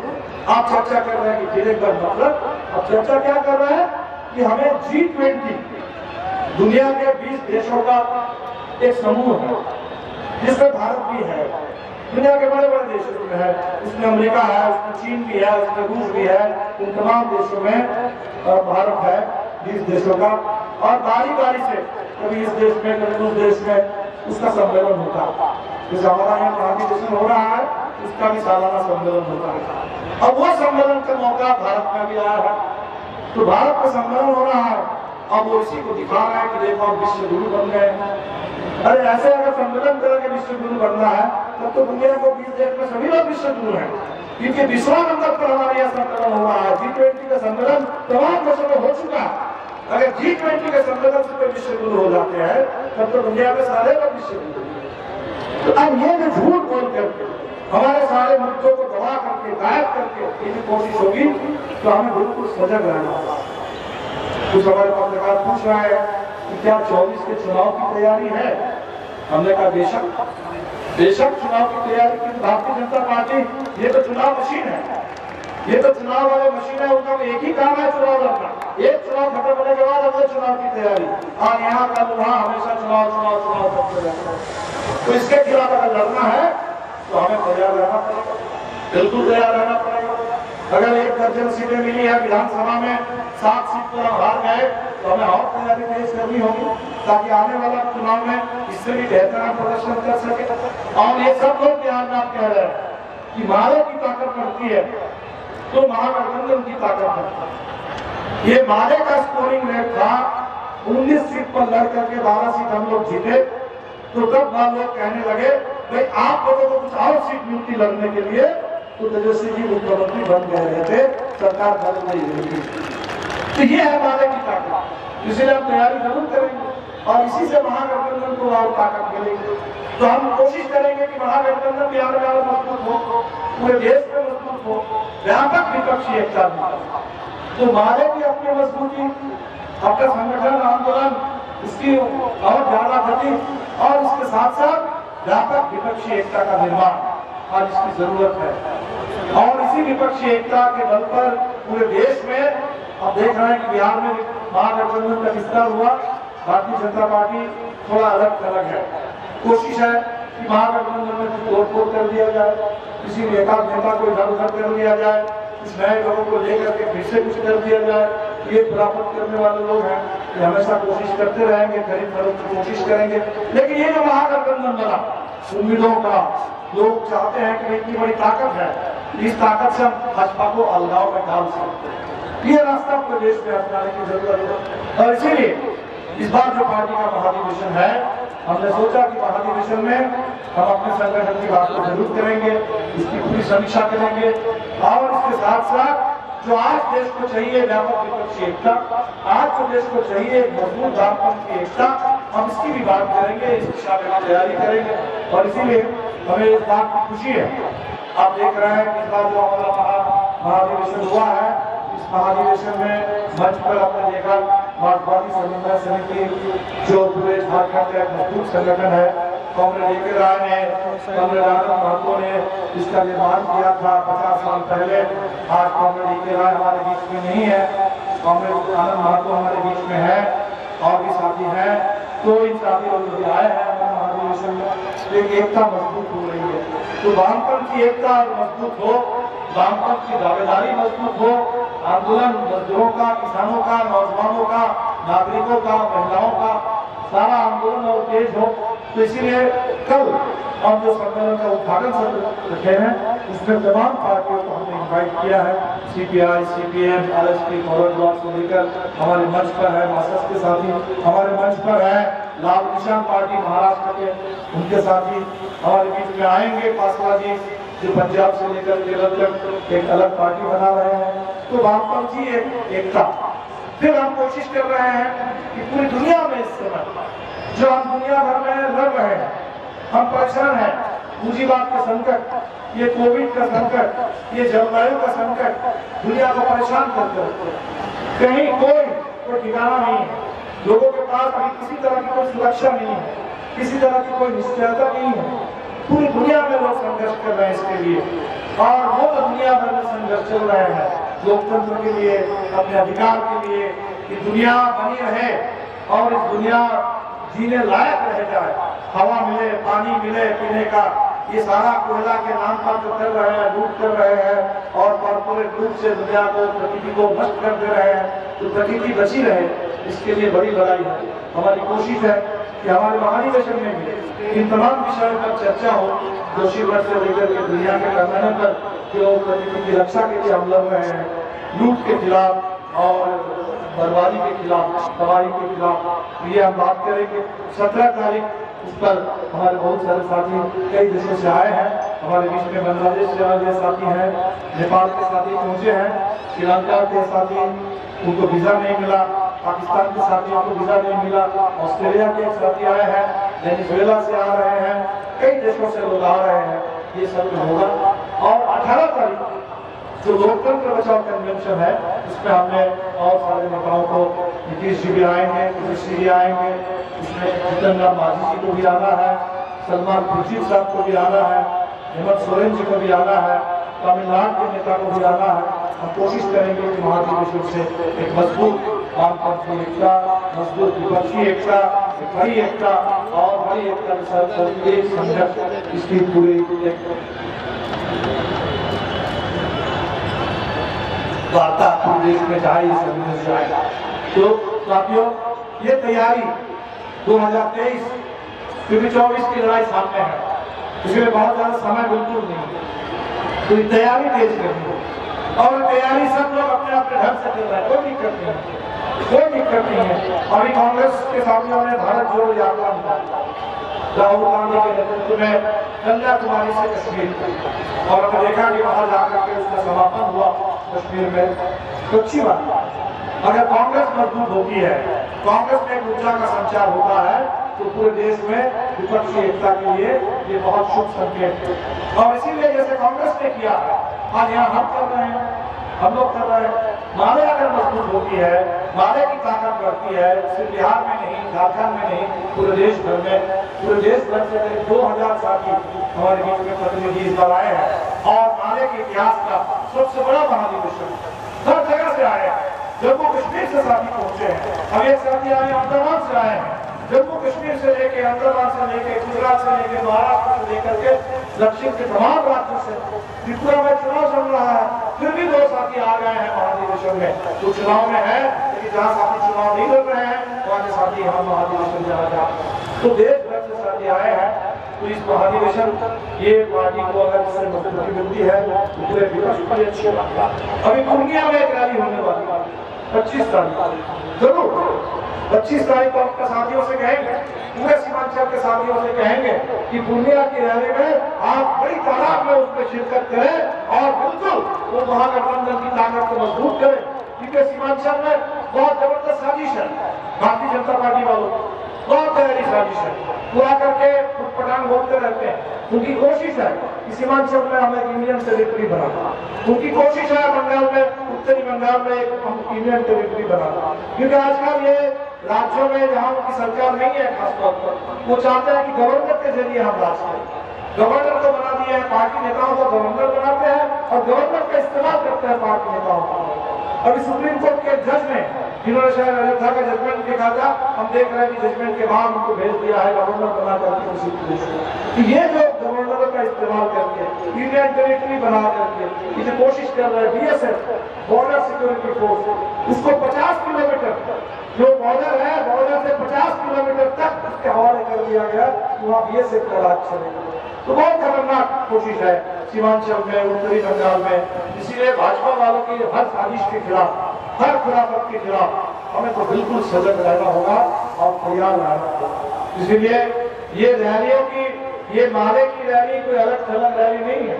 आप चर्चा कर रहे हैं कि तिरंगा मतलब, अब चर्चा क्या कर रहे हैं कि हमें G20 दुनिया के 20 देशों का एक समूह है जिसमें भारत भी है। दुनिया के बड़े बड़े देशों में है, उसमें अमेरिका है, उसमें चीन भी है, उसमें रूस भी है, उन तमाम देशों में भारत है 20 देशों का। और बारी बारी से कभी इस देश में कभी उस देश में उसका सम्मेलन होता है। जैसे हमारा यहाँ महाधिवेशन हो रहा है, उसका भी सालाना सम्मेलन होता है। अब वो सम्मेलन का मौका भारत में भी आया है, तो भारत का सम्मेलन हो रहा है। अब वो इसी को दिखा रहे हैं कि देखो हम विश्व गुरु बन गए। अरे ऐसे अगर सम्मेलन करके विश्व गुरु बनना है तब तो दुनिया को 20 देश में सभी लोग विश्व गुरु हैं, क्योंकि विश्वानंदन पर हमारे यहाँ सम्मेलन हो रहा है। G20 का सम्मेलन तमाम देशों में हो चुका है। अगर G20 के सम्मेलन से विश्व गुरु हो जाते हैं तब तो दुनिया में सारे लोग विश्व गुरु। तो अब ये जो झूठ बोल करके हमारे सारे मुद्दों को दबा करके, गायब करके ये कोशिश होगी, तो हमें बिल्कुल सजग रहना होगा। कुछ हमारे पत्रकार पूछ रहा है कि क्या 24 के चुनाव की तैयारी है? हमने कहा बेशक चुनाव की तैयारी की। भारतीय जनता पार्टी ये तो चुनाव मशीन है, ये तो चुनाव वाले मशीन है, उनका एक ही काम है चुनाव लड़ना। एक चुनाव खत्म होने के बाद अगले चुनाव की तैयारी, और यहाँ कल वहाँ हमेशा चुनाव चुनाव चुनाव करते रहते हैं। तो इसके खिलाफ अगर लड़ना है तो हमें तैयार रहना पड़ेगा, बिल्कुल तैयार रहना पड़ेगा। अगर 1 दर्जन सीटें मिली है विधानसभा में, 7 सीट पर हम हार गए, तो हमें और तैयारी तेज करनी होगी ताकि आने वाला चुनाव में इससे भी बेहतर हम प्रदर्शन कर सके। और ये सब लोग ध्यान में आप कह रहे हैं कि माले की ताकत बढ़ती है तो महागठबंधन की ताकत बढ़ती है। ये माले का स्कोरिंग रेट था, 19 सीट पर लड़ करके 12 सीट हम लोग जीते, तो तब लोग कहने लगे भाई आप लोगों को कुछ और सीट मिलती लड़ने के लिए, तो तेजस्वी जी मुख्यमंत्री बन गए रहे थे, सरकार बन नहीं रही थी। तो ये है माले की ताकत, इसलिए हम तैयारी जरूर करेंगे और इसी से महागठबंधन को और ताकत मिलेगी। तो हम कोशिश करेंगे कि महागठबंधन बिहार में और मजबूत हो, पूरे देश में मजबूत हो, व्यापक विपक्षी एकता हो। तो माले की अपनी मजबूती, अपना संगठन आंदोलन इसकी और ज्यादा गति, और इसके साथ साथ व्यापक विपक्षी एकता का निर्माण आज इसकी जरूरत है। और इसी विपक्षी एकता के बल पर पूरे देश में अब देख रहे हैं कि बिहार में महागठबंधन का विस्तार हुआ। भारतीय जनता पार्टी थोड़ा अलग थलग है, कोशिश है कि महागठबंधन में तोड़फोड़ कर दिया जाए, किसी एकाध नेता को इधर उधर कर दिया जाए, कुछ नए लोगों को लेकर के फिर से कुछ कर दिया जाए। ये खुराफत करने वाले लोग हैं, ये हमेशा कोशिश करते रहेंगे, खरीद फरोख्त की कोशिश करेंगे। लेकिन ये जो महागठबंधन बना, उम्मीदों का लोग चाहते हैं कि इतनी बड़ी ताकत है, इस ताकत से हम भाजपा को अलगाव में डाल सकते हैं। ये रास्ता प्रदेश में अपनाने की जरूरत है। और इसीलिए इस बार जो पार्टी का महाधिवेशन है, हमने सोचा कि महाधिवेशन में हम अपने संगठन की बात को जरूर करेंगे, इसकी पूरी समीक्षा करेंगे, और इसके साथ साथ जो आज देश को चाहिए व्यापक विपक्षी एकता, आज जो देश को चाहिए मजबूत वामपंथी एकता, हम इसकी भी बात करेंगे, इस दिशा में तैयारी करेंगे। और इसीलिए हमें इस बात की खुशी है, आप देख रहे हैं इस बार जो हमारा महाधिवेशन हुआ है, इस महाधिवेशन में मंच पर आपने देखा मार्क्सवादी समन्वय समिति जो पूरे झारखंड का एक मजबूत संगठन है, कॉमरेड ए.के. राय ने, कॉमरेड आनंद महतो ने इसका निर्माण किया था 50 साल पहले। आज कॉमरेड ए.के. राय हमारे बीच में नहीं है, कॉमरेड आनंद महतो हमारे बीच में है, और भी साथी हैं। तो इन साथी लोग आए हैं हमारे महाधिवेशन में, एक एकता मजबूत हो रही है। तो वामपंथ की एकता मजबूत हो, वामपंथ की दावेदारी मजबूत हो, आंदोलन मजदूरों का, किसानों का, नौजवानों का, नागरिकों का, महिलाओं का सारा आंदोलन और तेज हो। तो इसीलिए कल हम जो सम्मेलन का उद्घाटन सत्र रखे हैं उसमें तमाम पार्टियों को हमने इन्वाइट किया है। CPI, CPM, RSP, forward block से लेकर हमारे मंच पर है मार्क्सिस्ट के साथी, हमारे मंच पर है लाल निशान पार्टी महाराष्ट्र के, उनके साथी हमारे बीच में आएंगे। पासवान जी जो पंजाब से लेकर केरल तक एक अलग पार्टी बना रहे हैं। तो वामपंथी एकता फिर हम कोशिश कर रहे हैं कि पूरी दुनिया में इस समय जो हम दुनिया भर में लड़ रहे हैं, हम परेशान हैं, पूंजीवाद का संकट, ये कोविड का संकट, ये जलवायु का संकट दुनिया को परेशान करते हैं। कहीं कोई ठिकाना नहीं है, लोगों के पास भी किसी तरह की कोई सुरक्षा नहीं है, किसी तरह की कोई निश्चयता नहीं है। पूरी दुनिया में लोग संघर्ष कर रहे हैं इसके लिए और वो दुनिया भर में संघर्ष चल रहे हैं लोकतंत्र के लिए, अपने अधिकार के लिए कि दुनिया बनी रहे और इस दुनिया जीने लायक रह जाए, हवा मिले, पानी मिले पीने का। ये सारा कोयला के नाम पर जो कर रहे हैं, लूट कर रहे हैं और कॉर्पोरेट रूप से दुनिया को, प्रकृति को नष्ट कर दे रहे हैं, तो प्रकृति बची रहे, इसके लिए बड़ी लड़ाई है। हमारी कोशिश है कि हमारे महाधिवेशन में भी इन तमाम विषयों पर चर्चा हो, दोषी वर्ग से लेकर के दुनिया के पैमाने पर जो प्रकृति की रक्षा के लिए हम लड़ रहे हैं, लूट के खिलाफ और बर्बादी के खिलाफ, तबाही के खिलाफ, ये हम बात करेंगे। 17 तारीख इस पर हमारे बहुत सारे साथी कई देशों से आए हैं, हमारे बीच में बांग्लादेश से आए साथी हैं, नेपाल के साथी पहुंचे हैं, श्रीलंका के साथी उनको वीजा नहीं मिला, पाकिस्तान के साथियों को वीजा नहीं मिला, ऑस्ट्रेलिया के साथी आए हैं, वेनेजुएला से आ रहे हैं, कई देशों से लोग आ रहे हैं। ये सब होगा और 18 तारीख जो लोकतंत्र बचाओ कन्वेंशन है उसमें हमने और सारे नेताओं को, नीतीश जी भी आएंगे, ओवैसी जी आएंगे, उसमें जितेंद्र मांझी जी को भी आना है, सलमान खुर्शीद साहब को भी आना है, हेमंत सोरेन जी को भी आना है, तमिलनाडु के नेता को भी आना है। हम कोशिश करेंगे कि महाधिवेशन से एक मजबूत वामपंथी एकता, मजबूत विपक्षी एकता, एक बड़ी एकता और बड़ी एकता के साथ एक संघर्ष इसकी पूरी वार्ता पूरे देश में जाए, इस जाए। तो साथियों ये तैयारी 2023 क्योंकि 24 की लड़ाई सामने है, इसलिए बहुत ज्यादा समय बिल्कुल नहीं है, तो तैयारी तेज करनी है और तैयारी सब लोग अपने अपने ढंग से कर रहे हैं, कोई दिक्कत नहीं है, कोई दिक्कत नहीं है। अभी कांग्रेस के साथियों ने भारत जोड़ो यात्रा निकाली राहुल गांधी के नेतृत्व में कन्याकुमारी से कश्मीर, और हमने देखा कि वहां जाकर के उसका समापन हुआ कश्मीर में। तो अच्छी बात, अगर कांग्रेस मजबूत होती है, कांग्रेस में एक ऊर्जा का संचार होता है, तो पूरे देश में विपक्षी एकता के लिए ये बहुत शुभ संकेत है। और इसीलिए जैसे कांग्रेस ने किया आज यहाँ हम कर रहे हैं, हम लोग कर रहे हैं। माले अगर मजबूत होती है, माले की ताकत बढ़ती है, सिर्फ बिहार में नहीं, झारखंड में नहीं, पूरे देश भर में, पूरे देश भर से 2000 साथी हमारे बीच में प्रतिनिधि इस बार आए हैं और माले के इतिहास का सबसे बड़ा महाधिवेशन हर जगह से आए हैं। जम्मू कश्मीर से साथी पहुंचे हैं, अब एक साथी आए अंडमान से आए हैं, जम्मू कश्मीर से लेके, अंडमान से लेके, गुजरात से लेके, महाराष्ट्र से लेकर के दक्षिण के तमाम राज्यों से। त्रिपुरा में चुनाव चल रहा है, फिर भी 2 साथी आ गए हैं महाधिवेशन में। तो चुनाव में है, लेकिन जहाँ साथी चुनाव नहीं लड़ रहे हैं वहाँ के साथी यहाँ महाधिवेशन जाना चाहते हैं। तो देश भर से साथी आए हैं। तो इस महाधिवेशन ये पार्टी को अगर इससे मजबूती मिलती है तो पूरे विपक्ष की अच्छी बात है। अभी पूर्णिया में एक रैली होने वाली है 25 तारीख, जरूर 25 तारीख को आपके साथियों से कहेंगे, पूरे सीमांचल के साथियों से कहेंगे कि पूर्णिया की रैली में आप बड़ी तादाद में उसमें शिरकत करें और बिल्कुल वो महागठबंधन की ताकत को मजबूत करें, क्योंकि सीमांचल में बहुत जबरदस्त साजिश है भारतीय जनता पार्टी वालों की, बहुत गहरी साजिश है। पूरा करके फुटपटांग बोलते रहते हैं, उनकी कोशिश है कि सीमांचल में हमें यूनियन टेरिटरी बनाना, उनकी कोशिश है बंगाल में, उत्तरी बंगाल में हम यूनियन टेरिटरी बनाना, क्योंकि आजकल ये राज्यों में जहाँ उनकी सरकार नहीं है खासतौर पर, वो चाहते हैं कि गवर्नर के जरिए हम राज करें। गवर्नर को बना दिया है, पार्टी नेताओं को गवर्नर बनाते हैं और गवर्नर का इस्तेमाल करते हैं पार्टी नेताओं का। अभी सुप्रीम कोर्ट के जज ने, जिन्होंने शायद अयोध्या का जजमेंट देखा था, हम देख रहे हैं कि जजमेंट के बाद उनको भेज दिया है गवर्नर बना करके उसी प्रदेश में। ये जो गवर्नरों का का इस्तेमाल करके, इंडियन टेरिटरी बना करके ये जो कोशिश कर रहे हैं BSF, बॉर्डर सिक्योरिटी फोर्स, उसको 50 किलोमीटर जो बॉर्डर है, बॉर्डर से 50 किलोमीटर तक उसके हवाले कर दिया गया, वहाँ BSF का राज चलेगा। तो बहुत खतरनाक कोशिश है सीमांचल में, उत्तरी बंगाल में। इसीलिए भाजपा वालों की हर साजिश के खिलाफ, हर खिलाफत के खिलाफ हमें तो बिल्कुल सजग रहना होगा और तैयार रहना होगा। इसीलिए ये रैलियों की, ये माले की रैली कोई अलग थलग रैली नहीं है,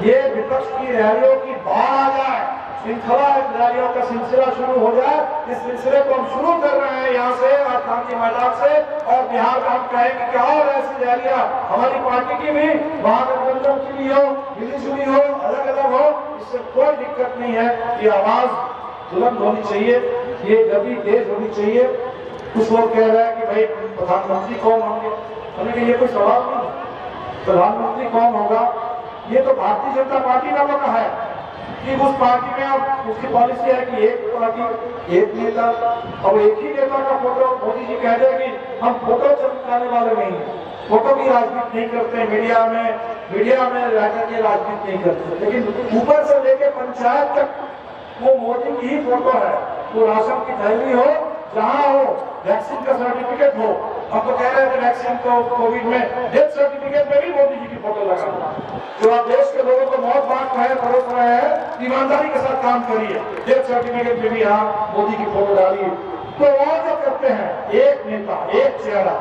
ये विपक्ष की रैलियों की बाढ़ आ जाए, श्रृंखला रैलियों का सिलसिला शुरू हो जाए। इस सिलसिले को हम शुरू कर रहे हैं यहाँ से, क्रांति मैदान से, और बिहार में हम कहेंगे कि और ऐसी रैलियां हमारी पार्टी की भी महागठबंधन की भी हो, मिलीजुली हो, अलग अलग हो, इससे कोई दिक्कत नहीं है। ये आवाज बुलंद होनी चाहिए, ये गति तेज होनी चाहिए। कुछ लोग कह रहे हैं कि भाई प्रधानमंत्री कौन होंगे, हमने कहा ये कोई सवाल नहीं। प्रधानमंत्री कौन होगा ये तो भारतीय जनता पार्टी का पता है कि उस पार्टी में अब उसकी पॉलिसी है कि एक पार्टी एक नेता, अब एक ही नेता का फोटो मोदी जी कह रहे हैं कि हम फोटो चमकाने वाले नहीं है, फोटो की राजनीति नहीं करते, मीडिया में रहकर के राजनीति नहीं करते, लेकिन ऊपर से लेकर पंचायत तक वो मोदी की ही फोटो है। वो राशन की थैली हो, जहाँ हो, वैक्सीन का सर्टिफिकेट हो। हम तो कह रहे थे वैक्सीन को कोविड में डेथ सर्टिफिकेट में भी मोदी जी की फोटो लगा। जो आप देश के लोगों को मौत बांट रहे हैं, परोस रहे हैं, ईमानदारी के साथ काम करिए, डेथ सर्टिफिकेट में भी यहाँ मोदी की फोटो डालिए। तो और जो करते हैं एक नेता एक चेहरा,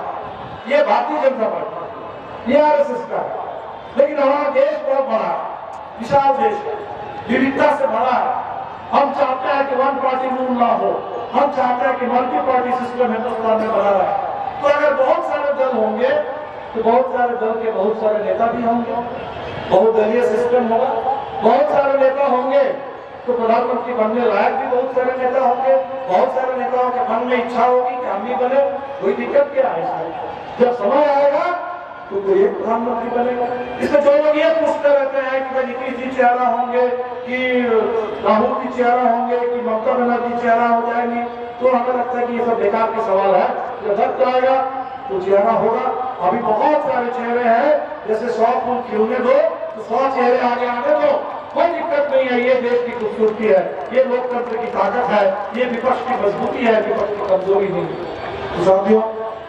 ये भारतीय जनता पार्टी, ये RSS का है। लेकिन हमारा देश बहुत बड़ा है, विशाल देश है, विविधता से भरा है। हम चाहते हैं कि वन पार्टी रूल ना हो, हम चाहते हैं कि मल्टी पार्टी सिस्टम हिंदुस्तान में बना रहे। तो अगर बहुत सारे दल होंगे तो बहुत सारे दल के बहुत सारे नेता भी होंगे, बहुदलीय सिस्टम होगा, बहुत सारे नेता होंगे तो प्रधानमंत्री बनने लायक भी बहुत सारे नेता होंगे, बहुत सारे नेताओं के मन में इच्छा होगी कि हम भी बने। कोई दिक्कत क्या है इसमें? जब समय आएगा तो कोई एक प्रधानमंत्री बनेगा। इसमें जो लोग ये पूछते रहते हैं कि नीतीश जी चेहरा होंगे कि राहुल जी चेहरा होंगे कि ममता बनर्जी चेहरा हो जाएंगी, तो हमें लगता है कि ये सब बेकार के सवाल है। जब वक्त आएगा तो चेहरा होगा। अभी बहुत सारे चेहरे हैं, जैसे 100 फूल खिलने दो तो 100 चेहरे आगे आने दो, कोई दिक्कत नहीं है। ये देश की खूबसूरती है, ये लोकतंत्र की ताकत है, ये विपक्ष की मजबूती है, विपक्ष की कमजोरी नहीं है। तो साथियों,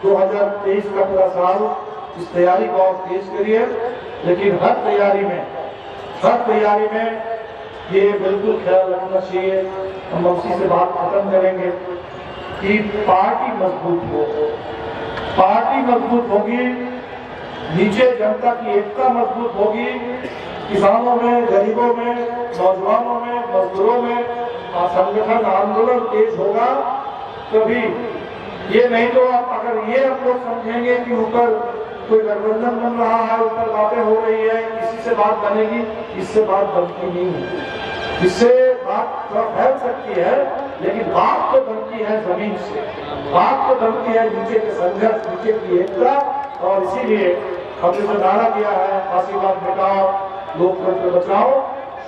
2023 का पूरा साल इस तैयारी को आप तेज करिए, लेकिन हर तैयारी में ये बिल्कुल ख्याल रखना चाहिए, हम उसी से बात खत्म करेंगे कि पार्टी मजबूत हो, पार्टी मजबूत होगी, नीचे जनता की एकता मजबूत होगी, किसानों में, गरीबों में, नौजवानों में, मजदूरों में संगठन आंदोलन तेज होगा। तभी ये नहीं तो आप अगर ये हम लोग समझेंगे कि ऊपर कोई गठबंधन बन रहा है, ऊपर बातें हो रही है, किसी से बात बनेगी, इससे बात बनती नहीं है। इससे बात थोड़ा फैल सकती है, लेकिन बात तो बनती है जमीन से, बात तो बनती है नीचे के संघर्ष, नीचे की एकता। और इसीलिए हमने जो नारा दिया है, फांसीवाद मिटाओ, लोकतंत्र बचाओ,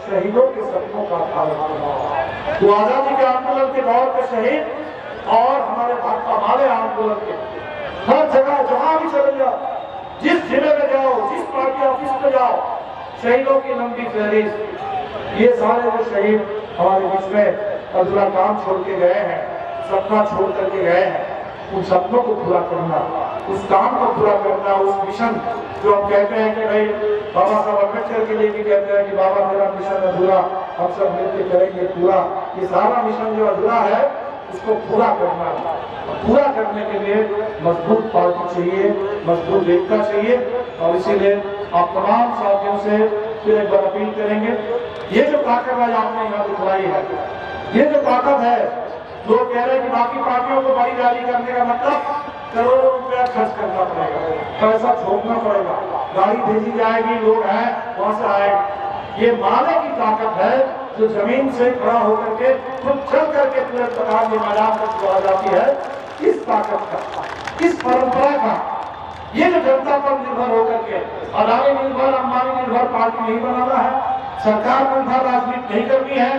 शहीदों के सपनों का भारत बनाओ। तो आजादी के आंदोलन के दौर के शहीद और हमारे भाजपा वाले आंदोलन के हर जगह जहां भी चले जाओ, जिस जिले में जाओ, जिस पार्टी ऑफिस में जाओ, शहीदों की लंबी फहरिस्त। ये सारे जो शहीद हमारे बीच में अधूरा काम छोड़ के गए हैं, सपना छोड़ करके गए हैं, उन सपनों को पूरा करना, उस काम को पूरा करना, उस मिशन जो हम कहते हैं कि भाई बाबा साहब अम्बेडकर के लिए भी कहते हैं कि बाबा मेरा मिशन अधूरा, हम सब मिलकर करेंगे पूरा। ये सारा मिशन जो अधूरा है उसको पूरा करना है। पूरा करने के लिए मजबूत पार्टी चाहिए, मजबूत एकता चाहिए। और इसीलिए आप तमाम साथियों से फिर एक बार अपील करेंगे, ये जो ताकत आज आपने यहाँ दिखलाई है, ये जो ताकत है, लोग कह रहे हैं कि बाकी पार्टियों को बड़ी रैली करने का मतलब करोड़ों रुपया खर्च करना पड़ेगा, पैसा छोड़ना पड़ेगा, गाड़ी भेजी जाएगी, लोग हैं वहां से आएंगे। ये माले की ताकत है जो जमीन से खड़ा होकर के खुद चल करके पूरे प्रकार के मैदान तक चला जाती है। इस ताकत का, इस परंपरा का, ये जो जनता पर निर्भर होकर के अदानी निर्भर, अंबानी निर्भर पार्टी नहीं बनाना है, सरकार निर्भर राजनीति नहीं करनी है।